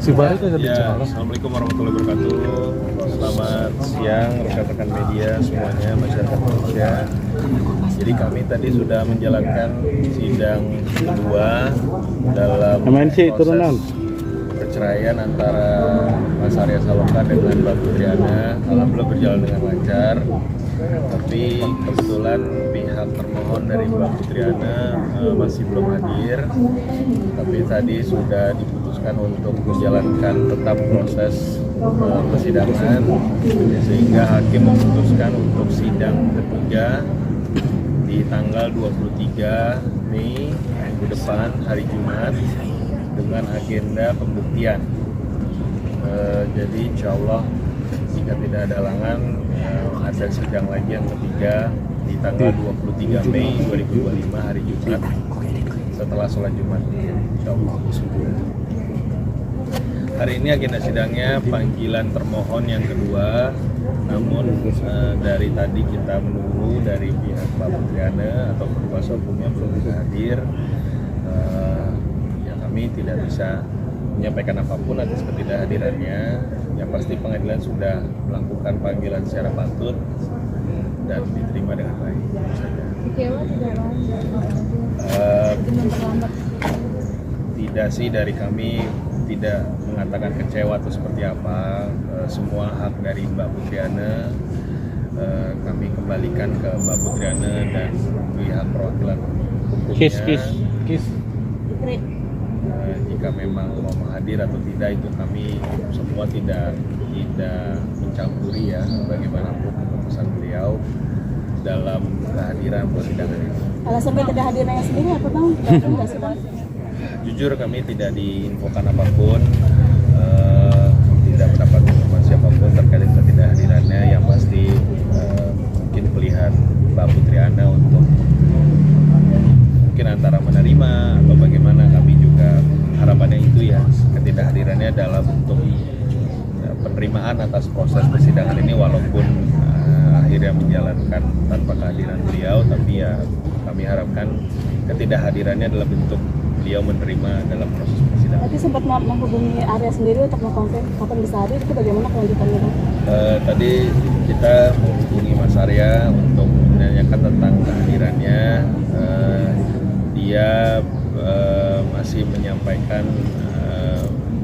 Assalamualaikum warahmatullahi wabarakatuh. Selamat siang rekan-rekan media semuanya, masyarakat Indonesia. Jadi kami tadi sudah menjalankan sidang kedua dalam proses perceraian antara Mas Arya Saloka dengan Mbak Putriana. Alhamdulillah berjalan dengan lancar. Tapi kebetulan pihak termohon dari Mbak Putriana masih belum hadir. Tapi tadi sudah diputuskan untuk menjalankan tetap proses persidangan, sehingga hakim memutuskan untuk sidang ketiga di tanggal 23 Mei minggu depan, hari Jumat, dengan agenda pembuktian. Jadi insya Allah jika tidak ada halangan, ada sidang lagi yang ketiga di tanggal 23 Mei 2025 hari Jumat setelah sholat Jumat, insya Allah. Hari ini agenda sidangnya panggilan termohon yang kedua, namun dari tadi kita menunggu dari pihak Mbak Putriana atau kuasa hukumnya belum bisa hadir. Ya kami tidak bisa menyampaikan apapun atas ketidakhadirannya. Yang pasti pengadilan sudah melakukan panggilan secara patut dan diterima dengan baik. Tidak sih, dari kami tidak mengatakan kecewa atau seperti apa. Semua hak dari Mbak Putriana kami kembalikan ke Mbak Putriana dan pihak perwakilan hukumnya. Jika memang mau hadir atau tidak, itu kami semua tidak mencampuri ya, bagaimanapun keputusan beliau dalam kehadiran persidangan ini. Alasan ketidakhadirannya sendiri apa Bang? Jujur kami tidak diinfokan apapun, tidak mendapat informasi apapun terkait ketidakhadirannya. Yang pasti mungkin pilihan Mbak Putriana untuk mungkin antara menerima atau bagaimana, kami juga harapannya itu ya, ketidakhadirannya dalam bentuk penerimaan atas proses persidangan ini, walaupun akhirnya menjalankan tanpa kehadiran beliau, tapi ya kami harapkan ketidakhadirannya dalam bentuk beliau menerima dalam proses persidangan. Tadi sempat menghubungi Arya sendiri untuk mengkonfirm kapan bisa hadir, itu bagaimana kelanjutannya? Tadi kita menghubungi Mas Arya untuk menanyakan tentang kehadirannya. Dia masih menyampaikan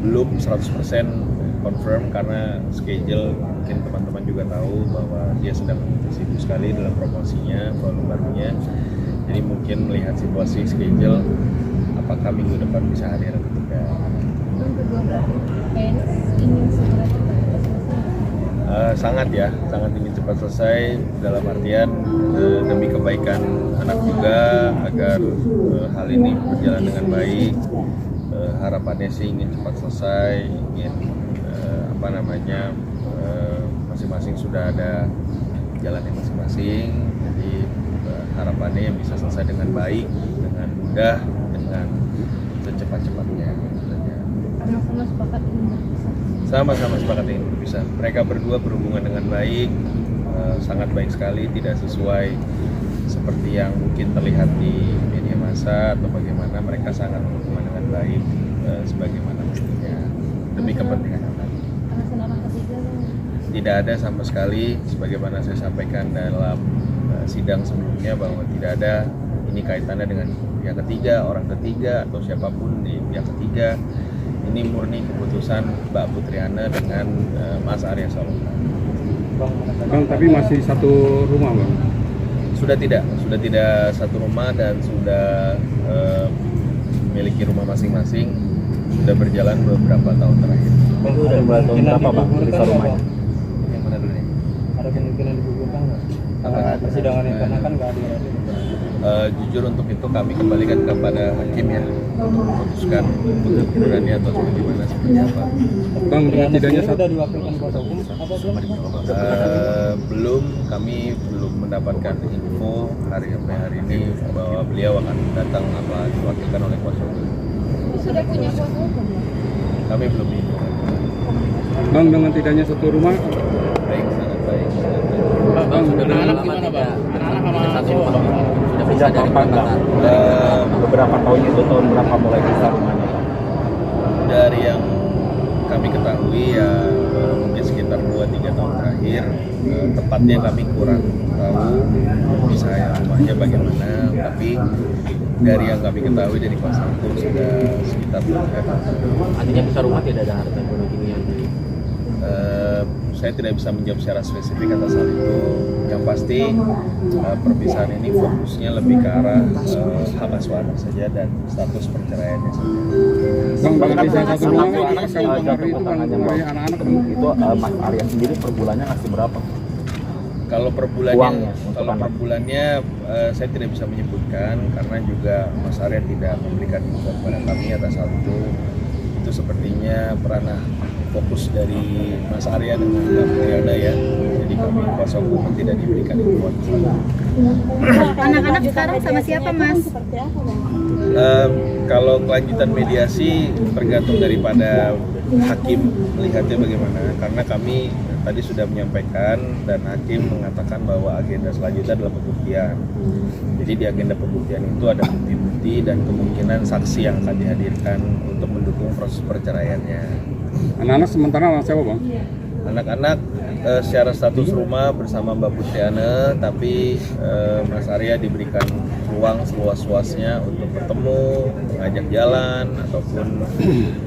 belum 100% confirm karena schedule, mungkin teman-teman juga tahu bahwa dia sedang sibuk sekali dalam promosinya, volume barunya. Jadi mungkin melihat situasi schedule, apakah minggu depan bisa hadir atau tidak. Sangat ingin cepat selesai, dalam artian demi kebaikan anak juga, agar hal ini berjalan dengan baik. Harapannya sih ingin cepat selesai, ingin masing-masing sudah ada jalannya masing-masing. Jadi harapannya yang bisa selesai dengan baik, dengan mudah, dengan secepat-cepatnya. Sama-sama sepakat ingin berpisah. Mereka berdua berhubungan dengan baik, sangat baik sekali, tidak sesuai seperti yang mungkin terlihat di media massa atau bagaimana. Mereka sangat berhubungan dengan baik, sebagaimana mestinya, demi kepentingan anak. Tidak ada sama sekali, sebagaimana saya sampaikan dalam sidang sebelumnya, bahwa tidak ada ini kaitannya dengan pihak ketiga, orang ketiga, atau siapapun di pihak ketiga. Ini murni keputusan Mbak Putriana dengan Mas Arya Saloka. Bang, tapi masih satu rumah, Bang? Sudah tidak satu rumah dan sudah memiliki rumah masing-masing. Sudah berjalan beberapa tahun terakhir. Itu udah berapa tahun berapa, Bang, bisa rumahnya? Yang mana dulu nih? Ada kemungkinan digugurkan nggak? Karena persidangan ini karena kan nggak ada. Jujur untuk itu kami kembalikan kepada hakim ya, memutuskan kegugurannya atau bagaimana, seperti apa. Bang, dengan tidaknya sudah diwakilkan kuasa hukum apa belum? Belum, kami belum mendapatkan info hari ini bahwa beliau akan datang atau diwakilkan oleh kuasa hukum. Sudah punya kuasa hukum? Kami belum info. Bang, dengan tidaknya satu rumah? Baik, sangat baik. Bang, anak gimana, Bang? Anak sama satu sudah bisa dari Bang. Beberapa tahun itu, tahun berapa mulai bisa rumahnya? Dari yang tepatnya kami kurang tahu misalnya rumahnya bagaimana, tapi dari yang kami ketahui dari kuasa hukum sudah sekitar 2 M. Artinya besar rumah tidak ada harta ekonomi yang Saya tidak bisa menjawab secara spesifik atas hal itu. Yang pasti perpisahan ini fokusnya lebih ke arah hak asuh anak saja dan status perceraiannya saja. Bang, dari satu rumah anak yang mempengaruhi itu kan mempengaruhi anak-anak kan? Itu Mas Arya sendiri per bulannya ngasih berapa? Kalau per Uangnya bulannya, untuk kalau per anak. bulannya saya tidak bisa menyebutkan karena juga Mas Arya tidak memberikan info kepada kami atas hal itu. Itu sepertinya peranah fokus dari Mas Arya dengan Mbak Triana ya. Jadi kami kuasa hukum tidak diberikan info. Anak-anak sekarang sama siapa, Mas? Seperti apa, Bang? Kalau kelanjutan mediasi tergantung daripada hakim melihatnya bagaimana, karena kami tadi sudah menyampaikan dan hakim mengatakan bahwa agenda selanjutnya adalah pembuktian. Jadi di agenda pembuktian itu ada bukti-bukti dan kemungkinan saksi yang akan dihadirkan untuk mendukung proses perceraiannya. Anak-anak sementara anak siapa, Bang? Anak-anak secara status rumah bersama Mbak Putriana, tapi Mas Arya diberikan ruang seluas-luasnya untuk bertemu, mengajak jalan, ataupun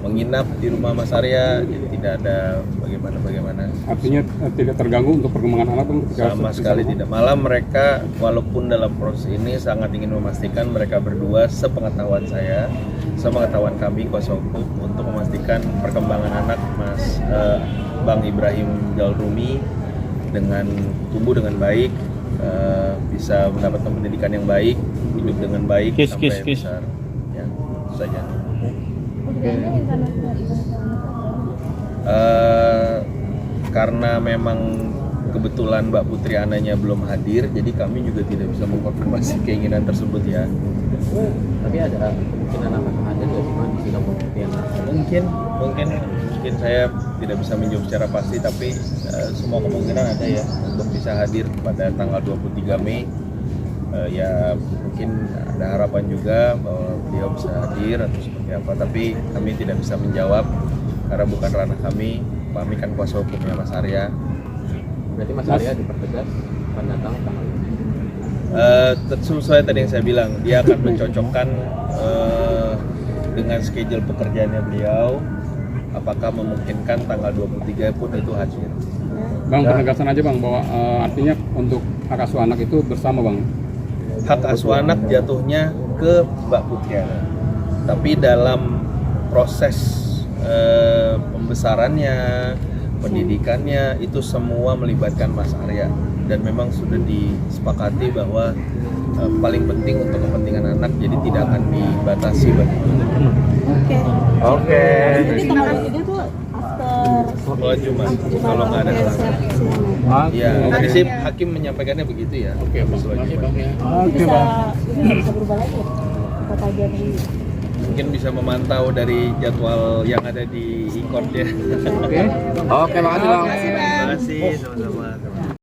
menginap di rumah Mas Arya. Jadi tidak ada bagaimana-bagaimana. Artinya tidak terganggu untuk perkembangan anak, Bang? ketika Sama di sekali rumah? tidak. Malah mereka walaupun dalam proses ini sangat ingin memastikan mereka berdua sepengetahuan saya, sepengetahuan kami kuasa hukum untuk memastikan perkembangan anak Bang Ibrahim Jalrumi dengan tumbuh dengan baik, bisa mendapatkan pendidikan yang baik, hidup dengan baik sampai besar. Ya, itu saja. Karena memang kebetulan Mbak Putri Ananya belum hadir, jadi kami juga tidak bisa mengkonfirmasi keinginan tersebut ya. tapi ada kemungkinan akan ada di sidang pembuktian. Mungkin saya tidak bisa menjawab secara pasti, tapi semua kemungkinan ada ya untuk bisa hadir pada tanggal 23 Mei. Ya mungkin ada harapan juga bahwa beliau bisa hadir atau seperti apa, tapi kami tidak bisa menjawab karena bukan ranah kami. Kami kan kuasa hukumnya Mas Arya. Berarti Mas Arya dipertegas akan datang tanggal Sesuai tadi yang saya bilang, dia akan mencocokkan dengan schedule pekerjaannya beliau, apakah memungkinkan tanggal 23 pun itu hadir. Bang, penegasan aja, Bang, bahwa artinya untuk hak asuh anak itu bersama, Bang. Hak asuh anak jatuhnya ke Mbak Putriana, tapi dalam proses pembesarannya, pendidikannya itu semua melibatkan Mas Arya, dan memang sudah disepakati bahwa paling penting untuk kepentingan anak, jadi tidak akan dibatasi begitu. Oke. Jadi tanggal 23 tuh after Oh, cuma kalau nggak ada halangan. Ya, tadi sih hakim menyampaikannya begitu ya. Oke, bisa berubah lagi ya? Kata jadi Mungkin bisa memantau dari jadwal yang ada di e-court ya. Oke, makasih Bang. Terima kasih, sama-sama.